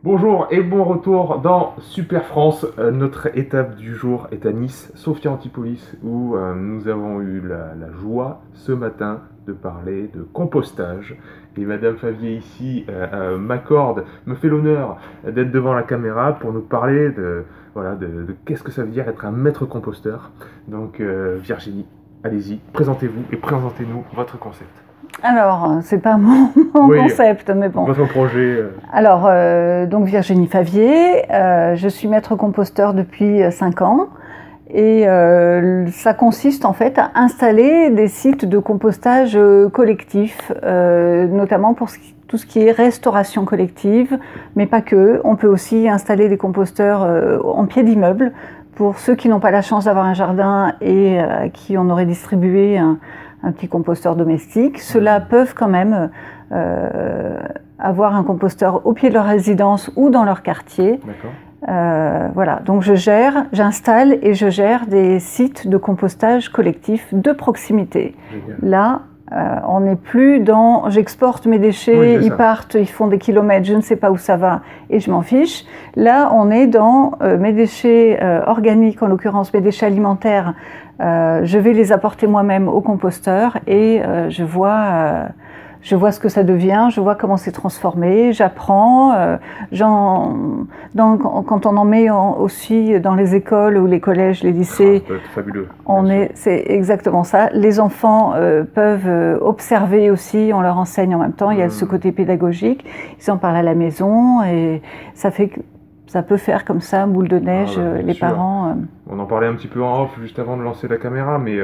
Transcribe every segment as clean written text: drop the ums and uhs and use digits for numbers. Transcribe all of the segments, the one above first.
Bonjour et bon retour dans Super France. Notre étape du jour est à Nice, Sophia Antipolis, où nous avons eu la joie ce matin de parler de compostage. Et Madame Favier ici m'accorde, me fait l'honneur d'être devant la caméra pour nous parler de qu'est-ce que ça veut dire être un maître composteur. Donc Virginie, allez-y, présentez-vous et présentez-nous votre concept. Alors, c'est pas mon concept, mais bon. Votre projet. Alors, donc Virginie Favier, je suis maître composteur depuis 5 ans et ça consiste en fait à installer des sites de compostage collectif, notamment pour tout ce qui est restauration collective, mais pas que. On peut aussi installer des composteurs en pied d'immeuble pour ceux qui n'ont pas la chance d'avoir un jardin et à qui on aurait distribué un petit composteur domestique. Ceux-là peuvent quand même avoir un composteur au pied de leur résidence ou dans leur quartier. Voilà, donc j'installe et je gère des sites de compostage collectif de proximité. Génial. Là, on n'est plus dans j'exporte mes déchets, Oui, ils partent, ils font des kilomètres, je ne sais pas où ça va et je m'en fiche. Là, on est dans mes déchets organiques, en l'occurrence mes déchets alimentaires. Je vais les apporter moi-même au composteur et je vois ce que ça devient, je vois comment c'est transformé, j'apprends. Quand on en met aussi dans les écoles ou les collèges, les lycées, ça peut être fabuleux. c'est exactement ça. Les enfants peuvent observer aussi, on leur enseigne en même temps. Il y a ce côté pédagogique. Ils en parlent à la maison et ça fait que ça peut faire comme ça, boule de neige, les sûr. parents. On en parlait un petit peu en off juste avant de lancer la caméra, mais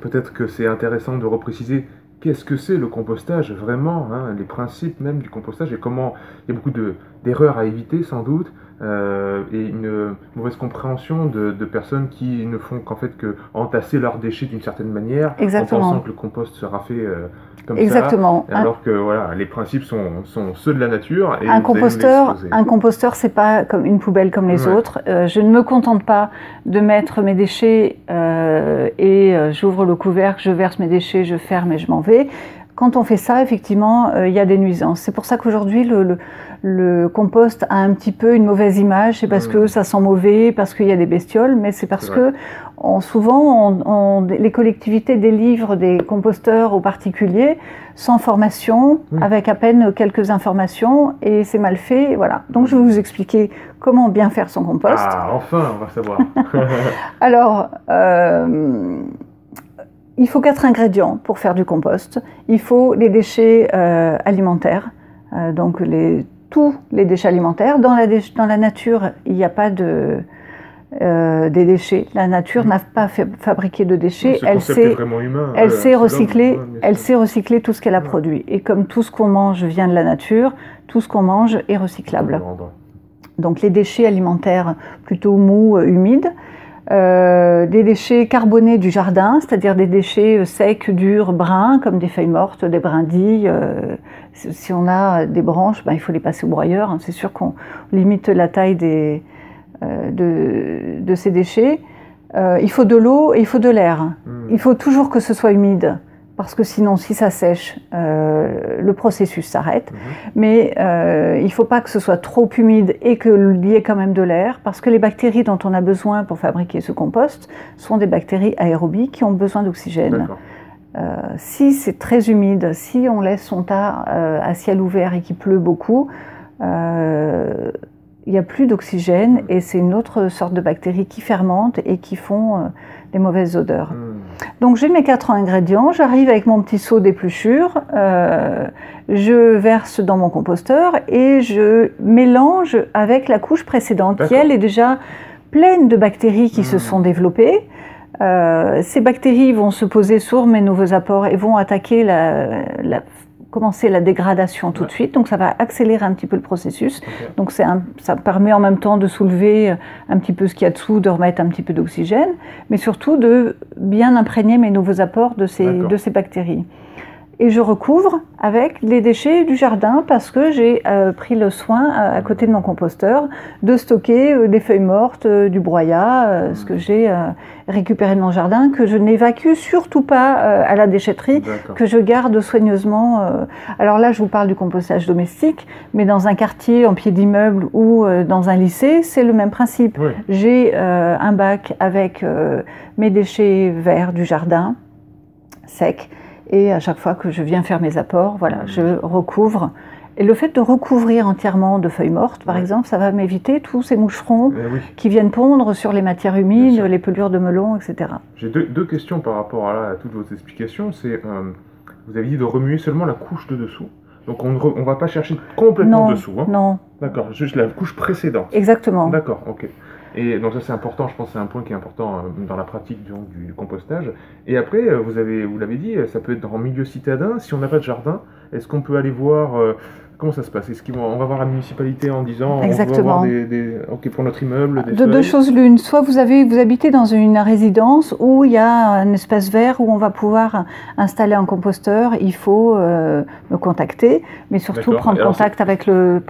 peut-être que c'est intéressant de repréciser qu'est-ce que c'est le compostage vraiment, hein, les principes même du compostage et comment il y a beaucoup d'erreurs à éviter sans doute et une mauvaise compréhension de personnes qui ne font qu'en fait que entasser leurs déchets d'une certaine manière. Exactement. En pensant que le compost sera fait comme Exactement. ça, alors que voilà, les principes sont ceux de la nature. Et un composteur, c'est pas comme une poubelle comme les autres. Je ne me contente pas de mettre mes déchets et j'ouvre le couvercle, je verse mes déchets, je ferme et je m'en vais. Quand on fait ça, effectivement, il y a des nuisances. C'est pour ça qu'aujourd'hui, le compost a un petit peu une mauvaise image. C'est parce que ça sent mauvais, parce qu'il y a des bestioles, mais c'est parce que souvent, les collectivités délivrent des composteurs aux particuliers sans formation, avec à peine quelques informations, et c'est mal fait. Voilà. Donc, je vais vous expliquer comment bien faire son compost. Ah, enfin, on va savoir. Alors, il faut 4 ingrédients pour faire du compost. Il faut les déchets alimentaires, donc tous les déchets alimentaires. Dans la nature, il n'y a pas des déchets. La nature n'a pas fabriqué de déchets. Elle sait recycler tout ce qu'elle a produit. Et comme tout ce qu'on mange vient de la nature, tout ce qu'on mange est recyclable. Donc les déchets alimentaires plutôt mous, humides. Des déchets carbonés du jardin, c'est-à-dire des déchets secs, durs, bruns, comme des feuilles mortes, des brindilles. Si on a des branches, il faut les passer au broyeur. C'est sûr qu'on limite la taille de ces déchets. Il faut de l'eau et il faut de l'air. Il faut toujours que ce soit humide, parce que sinon, si ça sèche, le processus s'arrête. Mais il ne faut pas que ce soit trop humide et qu'il y ait quand même de l'air, parce que les bactéries dont on a besoin pour fabriquer ce compost sont des bactéries aérobies qui ont besoin d'oxygène. Si c'est très humide, si on laisse son tas à ciel ouvert et qu'il pleut beaucoup, il n'y a plus d'oxygène et c'est une autre sorte de bactéries qui fermentent et qui font des mauvaises odeurs. Donc j'ai mes 4 ingrédients, j'arrive avec mon petit seau d'épluchure, je verse dans mon composteur et je mélange avec la couche précédente qui elle est déjà pleine de bactéries qui se sont développées. Ces bactéries vont se poser sur mes nouveaux apports et vont attaquer commencer la dégradation tout de suite, donc ça va accélérer un petit peu le processus. Donc ça permet en même temps de soulever un petit peu ce qu'il y a dessous, de remettre un petit peu d'oxygène, mais surtout de bien imprégner mes nouveaux apports de ces bactéries. et je recouvre avec les déchets du jardin parce que j'ai pris le soin à côté de mon composteur de stocker des feuilles mortes, du broyat, ce que j'ai récupéré de mon jardin, que je n'évacue surtout pas à la déchetterie, que je garde soigneusement. Alors là, je vous parle du compostage domestique, mais dans un quartier en pied d'immeuble ou dans un lycée, c'est le même principe. Oui. J'ai un bac avec mes déchets verts du jardin, secs, et à chaque fois que je viens faire mes apports, voilà, je recouvre. Et le fait de recouvrir entièrement de feuilles mortes, par exemple, ça va m'éviter tous ces moucherons qui viennent pondre sur les matières humides, les pelures de melon, etc. J'ai deux questions par rapport à toutes vos explications. C'est, vous avez dit de remuer seulement la couche de dessous. Donc on ne va pas chercher complètement dessous. Hein. Non. D'accord, juste la couche précédente. Exactement. D'accord, ok. Et donc ça c'est important, je pense que c'est un point qui est important dans la pratique du compostage. Et après, vous l'avez dit, ça peut être en milieu citadin. Si on n'a pas de jardin, est-ce qu'on peut aller voir comment ça se passe? Est-ce qu'on va voir la municipalité en disant Exactement. on va avoir ok, pour notre immeuble des deux choses l'une, soit vous habitez dans une résidence où il y a un espace vert où on va pouvoir installer un composteur, il faut me contacter, mais surtout prendre contact avec le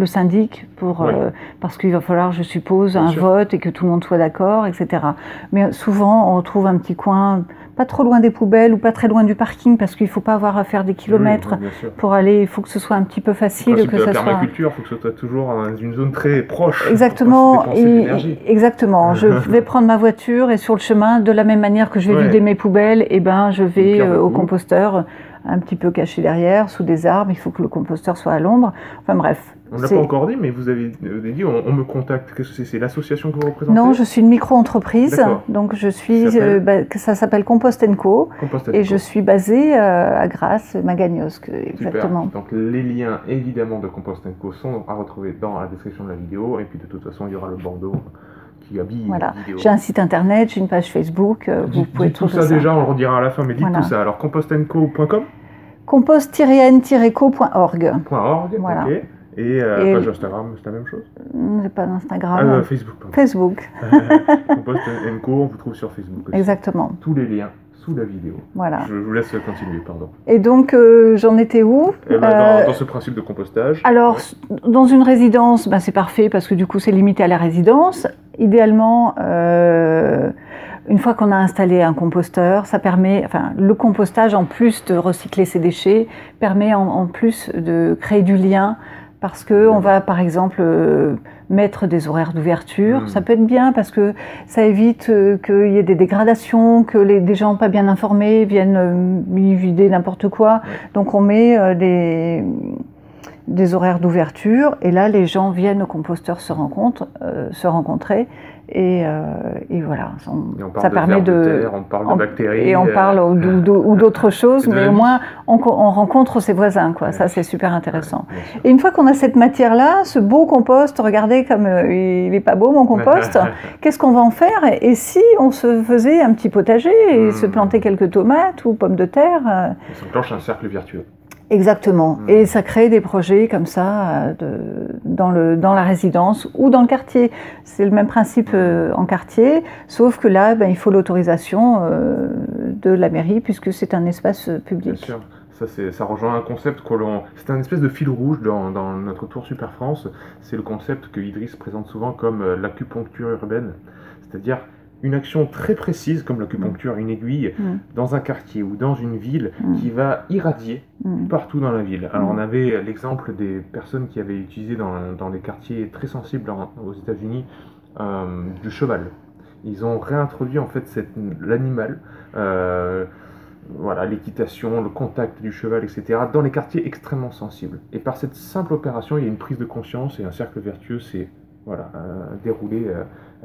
syndic pour, parce qu'il va falloir, je suppose, un vote et que tout le monde soit d'accord, etc. Mais souvent, on retrouve un petit coin pas trop loin des poubelles ou pas très loin du parking parce qu'il ne faut pas avoir à faire des kilomètres pour aller, il faut que ce soit un petit peu facile. Que la permaculture, il faut que ce soit toujours dans une zone très proche. Exactement, exactement. Je vais prendre ma voiture et sur le chemin, de la même manière que je vais vider mes poubelles, et ben, je vais au composteur, un petit peu caché derrière, sous des arbres, il faut que le composteur soit à l'ombre. Enfin bref. On ne l'a pas encore dit, mais vous avez dit on me contacte. Qu'est-ce que c'est l'association que vous représentez? Non, je suis une micro-entreprise, donc je suis, ça s'appelle Compost & Co. Et je suis basée à Grasse, Magagnosc, exactement. Super. Donc les liens évidemment de Compost & Co sont à retrouver dans la description de la vidéo, et puis de toute façon il y aura le bandeau qui habille la vidéo. J'ai un site internet, j'ai une page Facebook, vous pouvez tout ça déjà, on le redira à la fin, mais dites tout ça. Alors compostandco.com, compost-nco.org. Voilà. Ok. Et page Instagram, c'est la même chose? J'ai pas d'Instagram. Facebook. Pardon. Facebook. Compost & Co, on vous trouve sur Facebook aussi. Exactement. Tous les liens sous la vidéo. Voilà. Je vous laisse continuer, pardon. Et donc, j'en étais où? Dans ce principe de compostage. Alors, dans une résidence, c'est parfait parce que du coup, c'est limité à la résidence. Idéalement, une fois qu'on a installé un composteur, ça permet, le compostage, en plus de recycler ses déchets, permet en plus de créer du lien. Parce qu'on va, par exemple, mettre des horaires d'ouverture. Ça peut être bien parce que ça évite qu'il y ait des dégradations, que des gens pas bien informés viennent y vider n'importe quoi. Donc on met des horaires d'ouverture et là, les gens viennent au composteur se rencontrer. Et voilà, ça permet de on parle de bactéries. Et on parle ou d'autres choses, mais au moins on rencontre ses voisins, quoi. Ça, c'est super intéressant. Et une fois qu'on a cette matière-là, ce beau compost, regardez comme il est pas beau mon compost, qu'est-ce qu'on va en faire? Et si on se faisait un petit potager et se planter quelques tomates ou pommes de terre? Ça enclenche un cercle vertueux. Exactement. Et ça crée des projets comme ça dans la résidence ou dans le quartier. C'est le même principe en quartier, sauf que là, il faut l'autorisation de la mairie puisque c'est un espace public. Bien sûr. Ça rejoint un concept c'est un espèce de fil rouge dans notre tour Super France. C'est le concept que Idriss présente souvent comme l'acupuncture urbaine. C'est-à-dire une action très précise, comme l'acupuncture, une aiguille, dans un quartier ou dans une ville qui va irradier partout dans la ville. Alors on avait l'exemple des personnes qui avaient utilisé dans des quartiers très sensibles aux États-Unis du cheval. Ils ont réintroduit en fait l'animal, l'équitation, le contact du cheval, etc., dans les quartiers extrêmement sensibles. Et par cette simple opération, il y a une prise de conscience et un cercle vertueux s'est déroulé,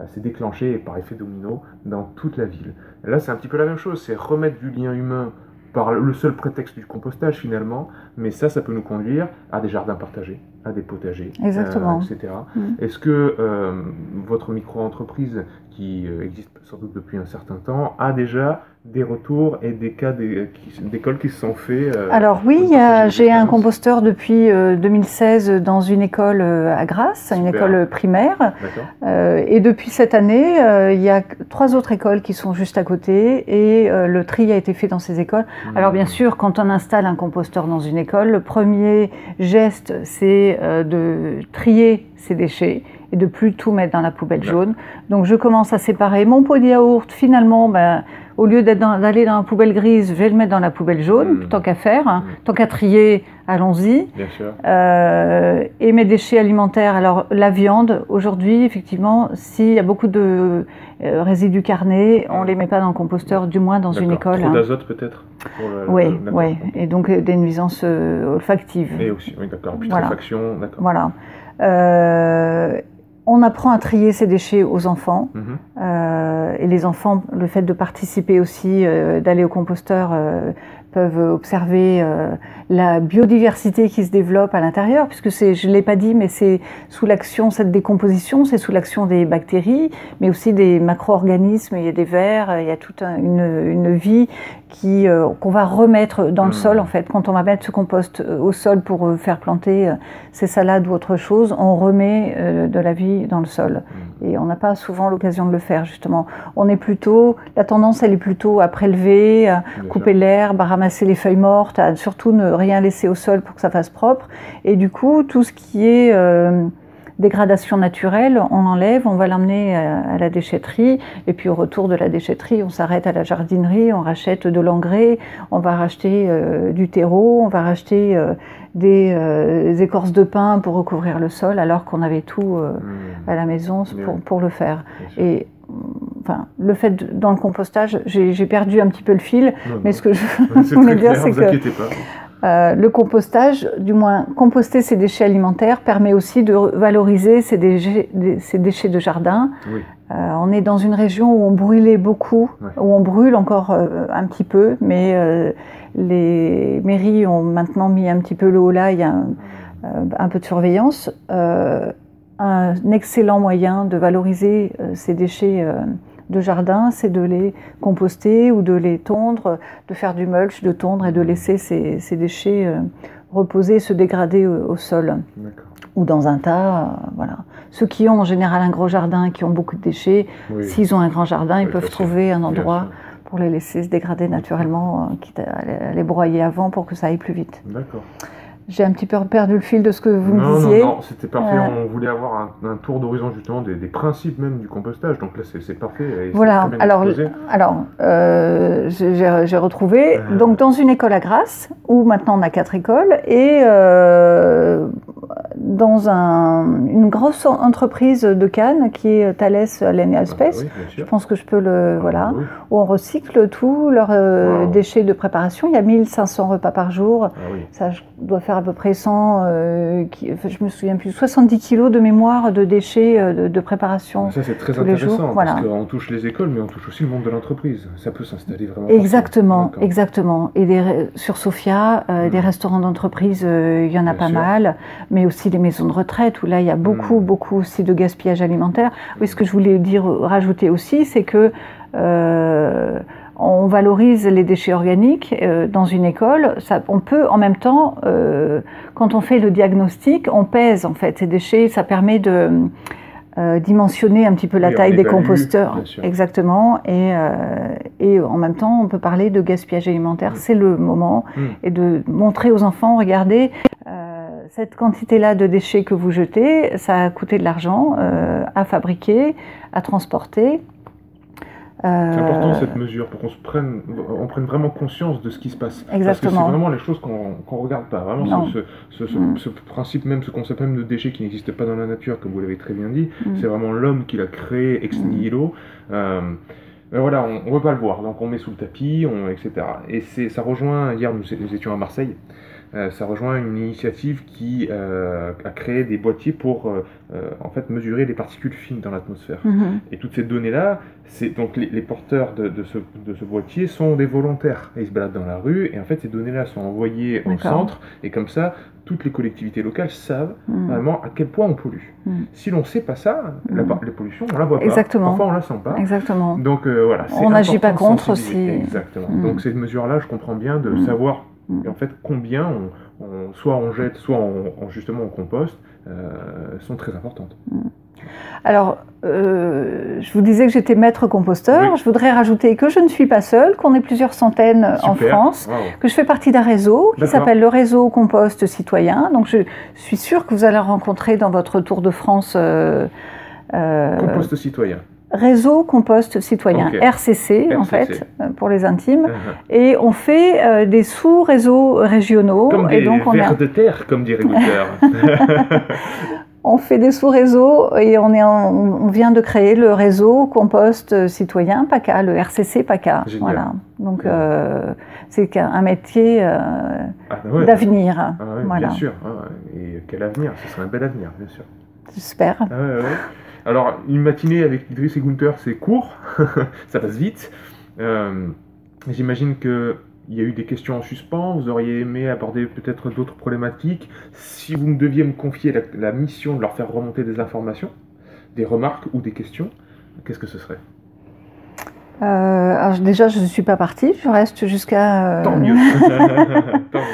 s'est déclenché par effet domino dans toute la ville. Et là, c'est un petit peu la même chose, c'est remettre du lien humain par le seul prétexte du compostage finalement, mais ça peut nous conduire à des jardins partagés, à des potagers, etc. Est-ce que votre micro-entreprise qui existe sans doute depuis un certain temps, a déjà des retours et des cas d'écoles qui se sont faits. Alors oui, j'ai un composteur depuis 2016 dans une école à Grasse, une école primaire. Et depuis cette année, il y a 3 autres écoles qui sont juste à côté et le tri a été fait dans ces écoles. Alors bien sûr, quand on installe un composteur dans une école, le premier geste, c'est de trier ses déchets et de plus tout mettre dans la poubelle jaune. Donc je commence à séparer mon pot de yaourt. Finalement, au lieu d'aller dans la poubelle grise, je vais le mettre dans la poubelle jaune, tant qu'à faire, hein. Tant qu'à trier, allons-y. Bien sûr. Et mes déchets alimentaires, alors la viande, aujourd'hui, effectivement, s'il y a beaucoup de résidus carnés, on ne les met pas dans le composteur, du moins dans une école. Trop d'azote peut-être. Oui, et donc des nuisances olfactives. Et aussi, oui, d'accord, putréfaction, d'accord. Voilà. On apprend à trier ces déchets aux enfants. Et les enfants, le fait de participer aussi, d'aller au composteur, peuvent observer la biodiversité qui se développe à l'intérieur, puisque je ne l'ai pas dit, mais c'est sous l'action, cette décomposition, c'est sous l'action des bactéries, mais aussi des macro-organismes, il y a des vers, il y a toute une vie qu'on va remettre dans le sol, en fait. Quand on va mettre ce compost au sol pour faire planter ces salades ou autre chose, on remet de la vie dans le sol. Et on n'a pas souvent l'occasion de le faire, justement. La tendance, elle est plutôt à prélever, à couper l'herbe, à ramasser les feuilles mortes, à surtout ne rien laisser au sol pour que ça fasse propre. Et du coup, tout ce qui est dégradation naturelle, on enlève, on va l'emmener à la déchetterie. Et puis au retour de la déchetterie, on s'arrête à la jardinerie, on rachète de l'engrais, on va racheter du terreau, on va racheter des écorces de pin pour recouvrir le sol, alors qu'on avait tout à la maison pour le faire. Et enfin, le fait dans le compostage, j'ai perdu un petit peu le fil, mais ce que je voulais dire, c'est que le compostage, du moins composter ces déchets alimentaires, permet aussi de valoriser ces déchets de jardin. On est dans une région où on brûlait beaucoup, où on brûle encore un petit peu, mais les mairies ont maintenant mis un petit peu le haut là, il y a un peu de surveillance. Un excellent moyen de valoriser ces déchets de jardin, c'est de les composter ou de les tondre, de faire du mulch, de tondre et de laisser ces déchets reposer, se dégrader au sol ou dans un tas. Voilà. Ceux qui ont en général un gros jardin, qui ont beaucoup de déchets, s'ils ont un grand jardin, ils peuvent trouver un endroit pour les laisser se dégrader naturellement, quitte à les broyer avant pour que ça aille plus vite. D'accord. J'ai un petit peu perdu le fil de ce que vous me disiez. Non, c'était parfait. On voulait avoir un tour d'horizon justement des principes même du compostage. Donc là, c'est parfait. Voilà. Alors, j'ai retrouvé. Donc dans une école à Grasse, où maintenant on a 4 écoles, et dans une grosse entreprise de Cannes qui est Thales Alenia Space. Je pense que je peux où on recycle tous leurs déchets de préparation. Il y a 1500 repas par jour. Ça, je dois faire à peu près 100, je me souviens plus, 70 kilos de mémoire de déchets de préparation. Ça, c'est très intéressant, parce qu'on touche les écoles, mais on touche aussi le monde de l'entreprise. Ça peut s'installer vraiment. Exactement. Et sur Sofia, des restaurants d'entreprise, il y en a pas mal, mais aussi des maisons de retraite, où là, il y a beaucoup aussi de gaspillage alimentaire. Oui, ce que je voulais rajouter aussi, c'est que on valorise les déchets organiques dans une école. On peut en même temps, quand on fait le diagnostic, on pèse en fait ces déchets. Ça permet de dimensionner un petit peu la taille des composteurs. Exactement. Et en même temps, on peut parler de gaspillage alimentaire. C'est le moment. Et de montrer aux enfants, regardez, cette quantité-là de déchets que vous jetez, ça a coûté de l'argent à fabriquer, à transporter. C'est important cette mesure pour qu'on prenne vraiment conscience de ce qui se passe. Exactement. Parce que c'est vraiment les choses qu'on regarde pas. Vraiment ce principe même, ce concept même de déchet qui n'existe pas dans la nature, comme vous l'avez très bien dit, c'est vraiment l'homme qui l'a créé ex nihilo. Voilà, on ne veut pas le voir, donc on met sous le tapis, etc. Et ça rejoint, hier nous étions à Marseille, ça rejoint une initiative qui a créé des boîtiers pour en fait mesurer les particules fines dans l'atmosphère. Et toutes ces données-là, donc les porteurs de ce boîtier sont des volontaires. Et ils se baladent dans la rue et en fait ces données-là sont envoyées au centre et comme ça, toutes les collectivités locales savent vraiment à quel point on pollue. Si l'on ne sait pas ça, la pollution, on ne la voit pas. Exactement. Parfois, on ne la sent pas. Exactement. Donc voilà, on n'agit pas contre aussi. Exactement. Donc cette mesure-là, je comprends bien de savoir en fait combien soit on jette, soit justement on composte, sont très importantes. Alors, je vous disais que j'étais maître composteur. Oui. Je voudrais rajouter que je ne suis pas seule, qu'on est plusieurs centaines en France, que je fais partie d'un réseau qui s'appelle le réseau Compost Citoyen. Donc, je suis sûre que vous allez rencontrer dans votre tour de France... Compost Citoyen. Réseau Compost Citoyen, RCC en fait, pour les intimes. Et on fait des sous-réseaux régionaux. Comme des vers de terre, comme dirait l'auteur. On fait des sous-réseaux et on vient de créer le réseau Compost Citoyen PACA, le RCC PACA. Voilà. Donc c'est un métier d'avenir. Ah ouais, voilà. Bien sûr. Et quel avenir? Ce serait un bel avenir, bien sûr. J'espère. Alors, une matinée avec Idriss et Gunther, c'est court, ça passe vite. J'imagine qu'il y a eu des questions en suspens, vous auriez aimé aborder peut-être d'autres problématiques. Si vous deviez me confier la mission de leur faire remonter des informations, des remarques ou des questions, qu'est-ce que ce serait? Alors déjà, je ne suis pas partie, je reste jusqu'à... Tant mieux. Tant mieux.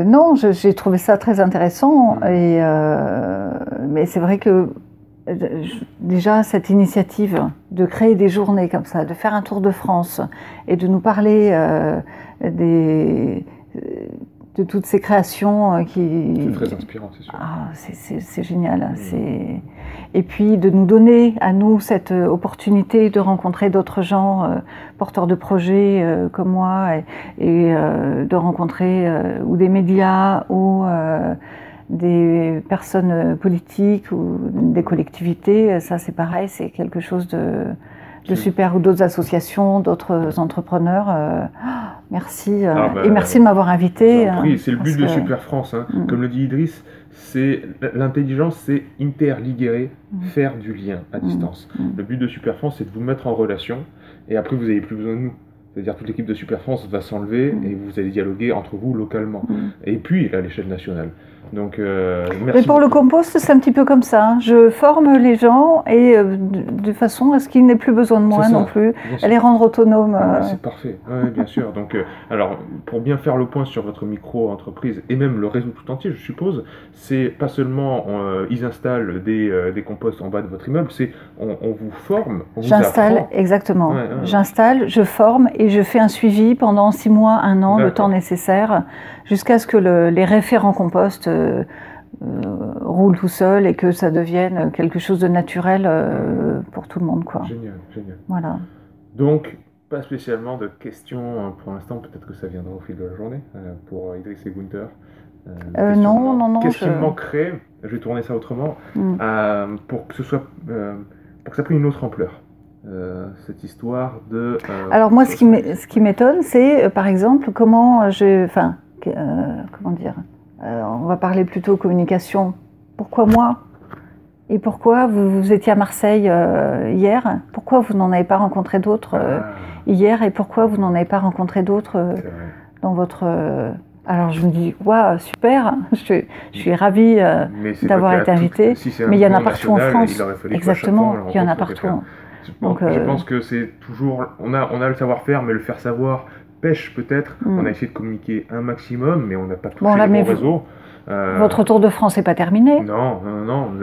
Non, j'ai trouvé ça très intéressant, mais c'est vrai que déjà cette initiative de créer des journées comme ça, de faire un tour de France et de nous parler de toutes ces créations qui... C'est très inspirant, c'est sûr. Ah, c'est génial. Et puis de nous donner à nous cette opportunité de rencontrer d'autres gens porteurs de projets comme moi et de rencontrer ou des médias ou des personnes politiques ou des collectivités. Ça c'est pareil, c'est quelque chose de super, ou d'autres associations, d'autres entrepreneurs. Merci. Et merci de m'avoir invité. C'est le but de Super France. Comme le dit Idriss, l'intelligence, c'est interliguer, faire du lien à distance. Le but de Super France, c'est de vous mettre en relation, et après vous n'avez plus besoin de nous. C'est-à-dire toute l'équipe de Super France va s'enlever et vous allez dialoguer entre vous localement. Et puis à l'échelle nationale. Donc, merci. Mais pour le compost, c'est un petit peu comme ça. Je forme les gens et de façon à ce qu'ils n'aient plus besoin de moi non plus, à les rendre autonomes. C'est parfait, bien sûr. Donc, alors, pour bien faire le point sur votre micro-entreprise et même le réseau tout entier, je suppose, c'est pas seulement ils installent des composts en bas de votre immeuble, c'est on vous forme, on vous apprend. J'installe, exactement. J'installe, je forme et je fais un suivi pendant 6 mois, 1 an, le temps nécessaire, jusqu'à ce que les référents compost roulent tout seul et que ça devienne quelque chose de naturel pour tout le monde, quoi. Génial, génial. Voilà. Donc, pas spécialement de questions pour l'instant, peut-être que ça viendra au fil de la journée pour Idriss et Gunther. Non. Qu'est-ce qui me manquerait, je vais tourner ça autrement, pour que ça prenne une autre ampleur, cette histoire de... Alors moi, ce qui m'étonne, c'est par exemple comment dire, on va parler plutôt communication. Pourquoi moi? Et pourquoi vous étiez à Marseille hier? Pourquoi vous n'en avez pas rencontré d'autres hier? Et pourquoi vous n'en avez pas rencontré d'autres dans votre... Alors je me dis, waouh, super, je suis ravie d'avoir été invitée, mais il y en a partout en France. Exactement, il y en a partout. Donc, je pense que c'est toujours... On a le savoir-faire, mais le faire savoir pêche peut-être. On a essayé de communiquer un maximum, mais on n'a pas touché le bon réseau. Votre tour de France n'est pas terminé? Non,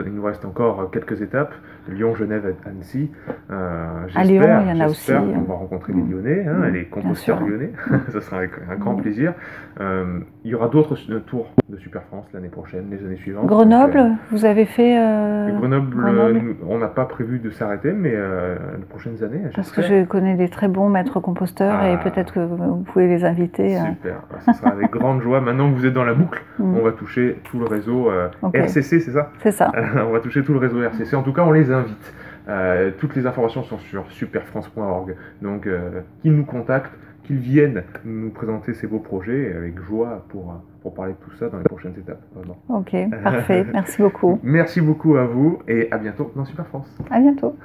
il nous reste encore quelques étapes. Lyon, Genève, Annecy. À Lyon, il y en a aussi. On va rencontrer les Lyonnais, les composteurs lyonnais. Ce sera avec un grand plaisir. Il y aura d'autres tours de Super France l'année prochaine, les années suivantes. Grenoble, vous avez fait... Grenoble, on n'a pas prévu de s'arrêter, mais les prochaines années, parce que je connais des très bons maîtres composteurs et peut-être que vous pouvez les inviter. Super, ce sera avec grande joie. Maintenant que vous êtes dans la boucle, on va toucher tout le réseau RCC, c'est ça? C'est ça. On va toucher tout le réseau RCC. En tout cas, on les invite Toutes les informations sont sur superfrance.org. Donc, qu'ils nous contactent, qu'ils viennent nous présenter ces beaux projets avec joie pour parler de tout ça dans les prochaines étapes. Vraiment. Ok, parfait. Merci beaucoup. Merci beaucoup à vous et à bientôt dans Super France. À bientôt.